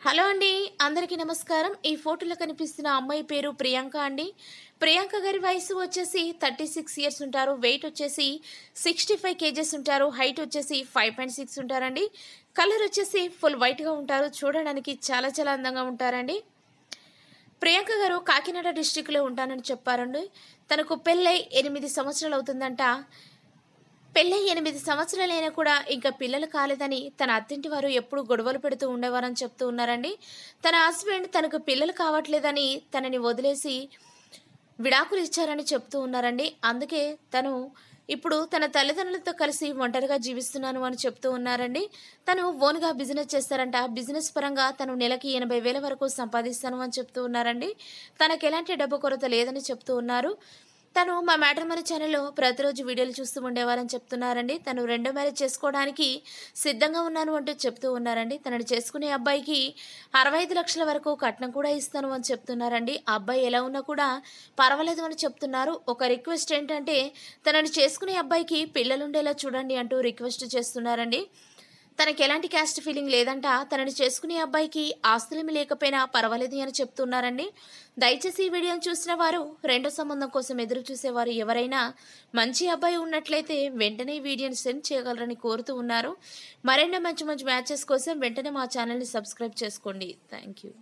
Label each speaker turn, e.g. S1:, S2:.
S1: Hello అండి, అందరికీ నమస్కారం. ఈ ఫోటోలో కనిపిస్తున్న అమ్మాయి పేరు ప్రియాంక అండి. ప్రియాంక గారి వయసు వచ్చేసి 36 ఇయర్స్ ఉంటారు. వెయిట్ వచ్చేసి 65 కేజెస్ ఉంటారు. హైట్ వచ్చేసి 5.6 ఉంటారండి. కలర్ వచ్చేసి ఫుల్ వైట్గా ఉంటారు. చూడడానికి చాలా చాలా అందంగా ఉంటారండి. ప్రియాంక గారు కాకినాడ డిస్టిక్లో ఉంటానని చెప్పారండి. తనకు పెళ్ళై 8 సంవత్సరాలు అవుతుందంట. పెళ్ళై 8 సంవత్సరాలైనా కూడా ఇంకా పిల్లలు కాలేదని తన అత్తింటి వారు ఎప్పుడు గొడవలు పెడుతూ ఉండేవారని చెప్తూ ఉన్నారండి. తన హస్బెండ్ తనకు పిల్లలు కావట్లేదని తనని వదిలేసి విడాకులు ఇచ్చారని చెప్తూ ఉన్నారండి. అందుకే తను ఇప్పుడు తన తల్లిదండ్రులతో కలిసి ఒంటరిగా జీవిస్తున్నాను అని చెప్తూ ఉన్నారండి. తను ఓన్గా బిజినెస్ చేస్తారంట. బిజినెస్ పరంగా తను నెలకి 80,000 వరకు సంపాదిస్తాను అని చెప్తూ ఉన్నారండి. తనకు ఎలాంటి డబ్బు కొరత లేదని చెప్తూ ఉన్నారు. తను మా మ్యాట్రిమోనీ ఛానల్లో ప్రతిరోజు వీడియోలు చూస్తూ ఉండేవారని చెప్తున్నారండి. తను రెండో మ్యారేజ్ చేసుకోవడానికి సిద్ధంగా ఉన్నాను అంటూ చెప్తూ ఉన్నారండి. తనని చేసుకునే అబ్బాయికి 65 లక్షల వరకు కట్నం కూడా ఇస్తాను అని చెప్తున్నారండి. ఆ అబ్బాయి ఎలా ఉన్నా కూడా పర్వాలేదు అని చెప్తున్నారు. ఒక రిక్వెస్ట్ ఏంటంటే తనని చేసుకునే అబ్బాయికి పిల్లలుండేలా చూడండి అంటూ రిక్వెస్ట్ చేస్తున్నారండి. తనకి ఎలాంటి క్యాస్ట్ ఫీలింగ్ లేదంట. తనని చేసుకునే అబ్బాయికి ఆస్తులేమి లేకపోయినా పర్వాలేదు అని చెప్తున్నారండి. దయచేసి ఈ వీడియోని చూసిన వారు రెండో సంబంధం కోసం ఎదురు చూసేవారు ఎవరైనా మంచి అబ్బాయి ఉన్నట్లయితే వెంటనే ఈ వీడియోని సెండ్ చేయగలరని కోరుతూ ఉన్నారు. మరెన్నో మంచి మంచి మ్యాచెస్ కోసం వెంటనే మా ఛానల్ని సబ్స్క్రైబ్ చేసుకోండి. Thank you.